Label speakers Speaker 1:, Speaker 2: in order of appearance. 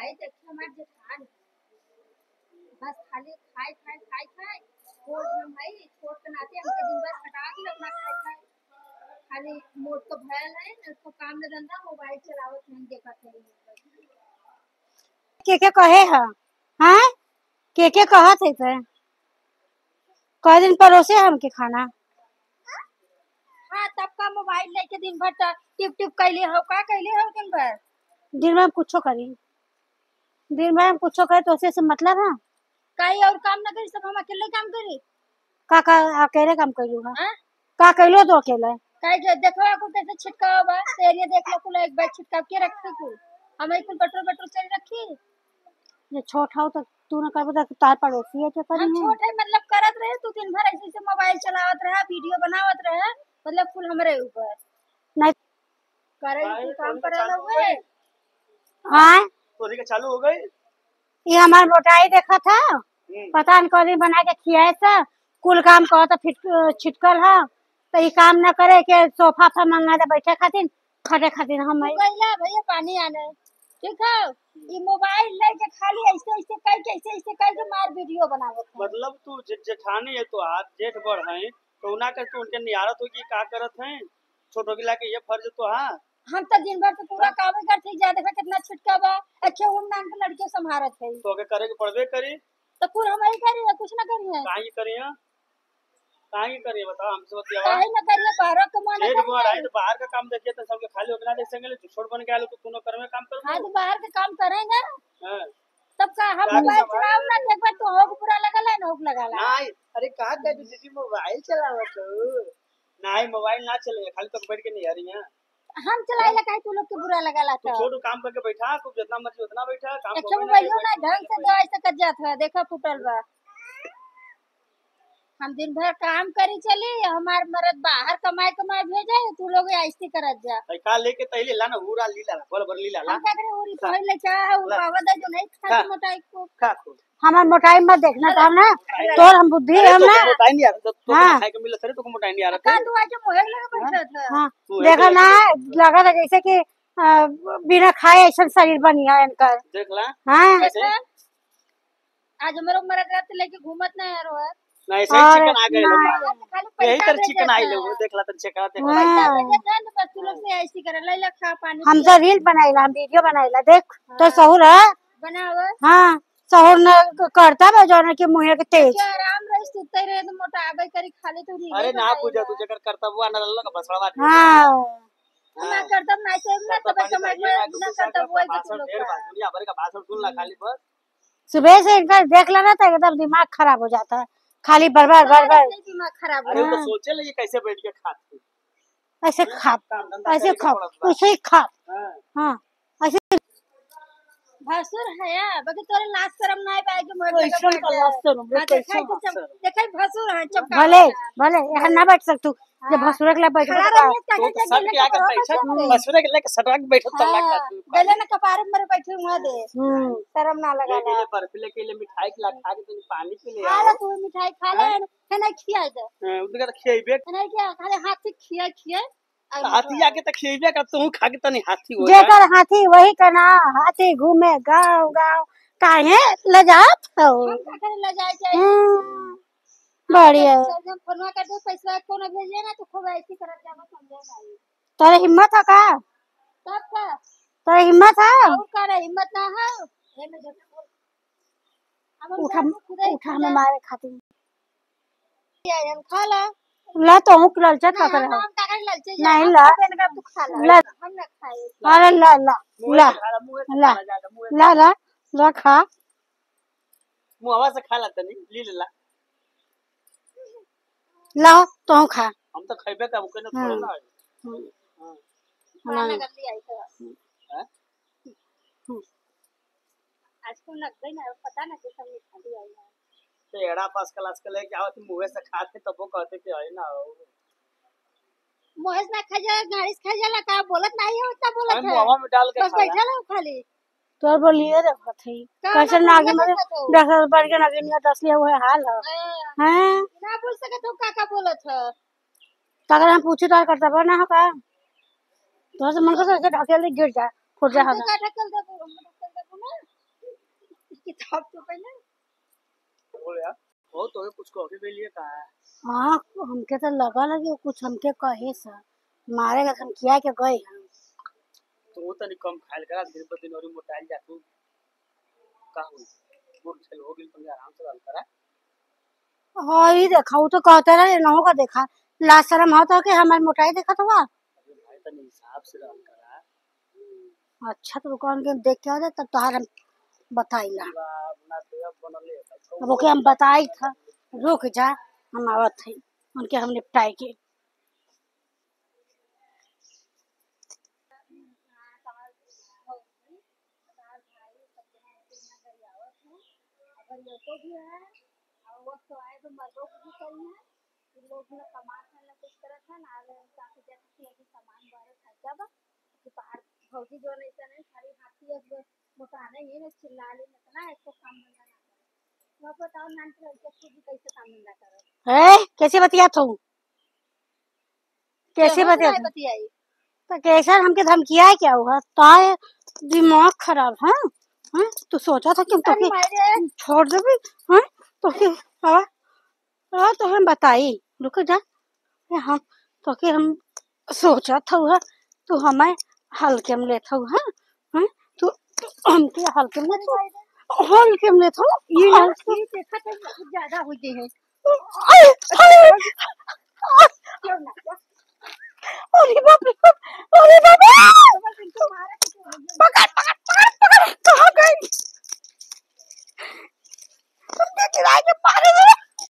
Speaker 1: भाई देखिए हमारे जेठान बस खाली खाए खाए खाए खाए कोट में भाई कोट बनाते हमके दिन भर खटा के अपना खाए खाए खाली मोट तो भयल है उसको काम में धंधा मोबाइल चलावत नहीं देखत है
Speaker 2: के कहे है हाँ के कहत है पे कई दिन परोसे हमके खाना
Speaker 1: हाँ तब का मोबाइल लेके दिन भर टिप टिप कैले हो का कैले हो
Speaker 2: दिन भर हम कुछो करी दिन भर हम कुछो करे तो से मतलब है
Speaker 1: कई और काम ना करी सब हम अकेले काम करी
Speaker 2: का अकेले काम कइलू है
Speaker 1: हाँ
Speaker 2: का कइलो तो अकेले
Speaker 1: कई देखो आपको कैसे छिटकावा बा तेरिया देख लो कुल एक बैग छिटका के रखी कुल हम एक कुल बटर बटर चली रखी
Speaker 2: ये छोट हो तो तू न करबो तो तार पड़ोसी है के करी
Speaker 1: हम छोट है मतलब करत रहे तू दिन भर ऐसे से मोबाइल चलावत रहा वीडियो बनावत रहा मतलब कुल हमरे ऊपर
Speaker 2: नहीं
Speaker 1: करे तू काम करे हुए
Speaker 2: हां
Speaker 3: तोरी का चालू हो गई
Speaker 2: ये हमार मोटाई देखा था पता न करी बना के खियाए था कुल काम कहो तो फिर छिटकल है तो ये काम न करे के सोफा पर मंगा दे बैठे खातिर खटे खातिर हम
Speaker 1: गईला भैया पानी आने ठीक है ये मोबाइल लेके खाली ऐसे ऐसे कह के मार वीडियो बनावत है
Speaker 3: मतलब तू जेठानी है तो हाथ जेठ बड़ है तो उना कर तू उनके नियारत हो कि का करत है छोटो गिला के ये फर्ज तो हां
Speaker 1: हम तो दिन भर तो पूरा काम ही करते जा देखा कितना छिटका बा अच्छे उन नाम के लड़के संभारत है
Speaker 3: तो के करे के पड़बे करी
Speaker 1: तो कुल हम ही करी है कुछ ना करी है
Speaker 3: काहे करिया काहे करिए बताओ हमसे बतियावा
Speaker 1: काहे ना करिए बाहर कमाना
Speaker 3: जेठ बड़ है तो बाहर का काम देखिए तो सबके खाली उतना देख संगे छोड़ बन के आलो तो तू न करवे काम कर
Speaker 1: हां तो बाहर के काम करेंगे
Speaker 3: हां
Speaker 1: तब का हम मोबाइल चलाओ ना एक बार तो होग पूरा लगल है ना होग लगाला
Speaker 3: नहीं अरे कहा था कि दीदी मोबाइल चलावत हो नहीं मोबाइल ना चले खाली तो बैठ के नहीं आ रही है
Speaker 1: हम चलाइला काहे तू लोग के बुरा लगाला
Speaker 3: तू
Speaker 1: तो
Speaker 3: छोड़ काम करके बैठा तू जितना मर्जी उतना बैठा काम
Speaker 1: अच्छा मोबाइल ना ढंग से दवाई से कट जात है देखा फुटल बा हम दिन भर काम करी चली हमार मरद बाहर कमाए कमाए भेजे तू लोग ऐसे करत जा
Speaker 3: का लेके तैले ला ना पूरा लीला बोल बर लीला ला
Speaker 1: हम का करे उरी पहले चाह उ पावत है जो नहीं खा मोटाई को
Speaker 3: खा खो
Speaker 2: हमार मोटाई मत देखना था ना तो हम बुद्धि हम ना
Speaker 3: मोटाई नहीं आ रहा तो
Speaker 2: हाँ।
Speaker 3: खाए के मिल सरे तो मोटाई नहीं आ रहा
Speaker 1: का तू आज मोहे लगे बैठा था
Speaker 2: हां देखा ना लगा था जैसे कि बिना खाए ऐसा शरीर बनिया इनका
Speaker 3: देख ला
Speaker 2: हां
Speaker 1: आज हमरो मरद रात लेके घूमत ना है रोज
Speaker 3: नहीं सही चिकन आ गए लोग यही तर चिकन आई लोग देख ला तर चिकन देख
Speaker 1: बस तू लोग से ऐसे करे ले खा पानी
Speaker 2: हम तो रील बनाइला हम वीडियो बनाइला देख तो सहूर है
Speaker 1: बनाओ
Speaker 2: हां सहूर न करता है जो ना कि मुंह के तेज
Speaker 1: क्या आराम रहे सुते रहे तो मोटा आगे करी खाली तो री
Speaker 3: अरे ना पूजा तू जकर करता हुआ ना लल्ला का बसड़ा
Speaker 2: हां
Speaker 1: ना करता ना तो ना तो समझ में ना करता वो है तू लोग का
Speaker 3: दुनिया भर का भाषण सुन ला खाली बस
Speaker 2: सुबह से इनका देख लेना था एकदम दिमाग खराब हो जाता है खाली बर्बाद
Speaker 1: दिमाग खराब
Speaker 3: अरे तो सोचे ले ये कैसे बैठ के खाते
Speaker 2: ऐसे खा ऐसे खा ऐसे खा हाँ ऐसे
Speaker 1: भसुर है बाकी तोरे लाज शर्म ना पाए के मोर
Speaker 2: कैसे का लाज शर्म
Speaker 1: देखै भसुर है चपका
Speaker 2: भले भले यहाँ ना बैठ सकतू जब भसुर के लिए बैठ
Speaker 3: तो सब के आगे बैठा भसुर के लेके सटवा के बैठो तब लगता
Speaker 1: गले ना कपार में बैठे हुआ दे शर्म ना लगा
Speaker 3: ले बर्फी लेके ले मिठाई खिला खा के तू पानी पी ले
Speaker 1: अरे तू मिठाई खा ले खाना खिया दे
Speaker 3: उनका खियाइबे
Speaker 1: नहीं क्या खाली हाथ से खिया
Speaker 3: हाथी आके तक खियाइबे का तू खा के तनी हाथी हो
Speaker 2: जेकर हाथी वही करना हाथी घूमे गांव गांव काहे ले जात हो
Speaker 1: ले जाए चाहिए
Speaker 2: बढ़िया
Speaker 1: जब फोनवा कर दे पैसा कोनो भेजे ना तो खूब ऐसी करत जाबो समझे भाई
Speaker 2: तोरे हिम्मत है का
Speaker 1: तब का
Speaker 2: तोरे हिम्मत है
Speaker 1: और का हिम्मत ना है हे में जब
Speaker 2: उठा में मारे खातिर
Speaker 1: हम खा ला
Speaker 2: ला तो हूँ ललचत का करे
Speaker 1: हम का कर ललचे
Speaker 2: नहीं ला
Speaker 1: तू खा ला हम ना खाए
Speaker 2: अरे ला ला ला ला ला ला ला खा
Speaker 3: मुंहवा से खा ला तनी ली ला
Speaker 2: ला तो खा
Speaker 3: हम तो खइबे का मुके ना थोड़ा ना
Speaker 1: खाना कर लिया है आज को लग गई ना पता ना कि सब खा लिया है
Speaker 3: तो एड़ा पास क्लास के लेके आवत मुंह से खाते तब वो कहते कि है ना
Speaker 1: मोहस ना खा जा गाड़ी से खा जाला का बोलत नहीं है उतना बोलत है
Speaker 3: मुंहवा में डाल के
Speaker 1: बस बैठा ला खाली
Speaker 2: तोर बोलिए देखो थी कैसे नागी में देखो बढ़ के नागी में तसलिया हुए हाल है हैं
Speaker 1: ना बोल सके तो काका बोलत है
Speaker 2: अगर हम पूछे तो करता बना है का तो से मन को से ढकेल गिर जा फुट जा
Speaker 1: का ढकल दे ना किताब तो पहले
Speaker 3: बोल यार वो तो कुछ कह के लिए कहा है।
Speaker 2: हाँ हमके तो लगा लगे कुछ हमके कहे सा मारेगा हम किया के गए हम
Speaker 3: तो वो तनी कम खाइल करा दिन पर दिन और मोटाइल जा तू का हो गुड़ छल हो गेल तुम आराम से रहल करा।
Speaker 2: हाँ ये देखा वो तो कहते रहे ना होगा देखा लाज शर्म होता कि हमारी मोटाई देखा था वहाँ।
Speaker 3: अरे भाई तनी हिसाब से रहल करा।
Speaker 2: अच्छा तो दुकान के देख के आ जाए तब तोहार हम बताइला
Speaker 3: अपना सेवा बनले
Speaker 2: अब ओके हम बताई था रुक जा हम आवत है उनके हम निपटाए के।
Speaker 1: अगर ये तो भी है और वो तो आए तो मर्दों को भी सही है कि लोग ना कमा खाना कुछ तरह था ना अगर काफी जैसे कि सामान बारे खर्चा बा कि बाहर भौजी जो नहीं था नहीं सारी हाथी अब मोटाना ये ना चिल्ला ले ना इसको काम धंधा ना करे मैं बताओ नान के लड़के खुद भी कैसे काम धंधा करे
Speaker 2: कैसे बतिया तू कैसे बतिया
Speaker 1: बतियाई
Speaker 2: तो कैसा हमके धमकिया है क्या हुआ ताए दिमाग खराब है हाँ तू सोचा था कि हम तो छोड़ देबी हाँ तो फिर हाँ तो हम बताई रुक जा हाँ तो कि हम सोचा था हुआ तो हमें हल्के में लेता हुआ हाँ तो हमके हल्के में हल्के में लेता हूँ
Speaker 1: ये देखा तो बहुत ज्यादा हो गए हैं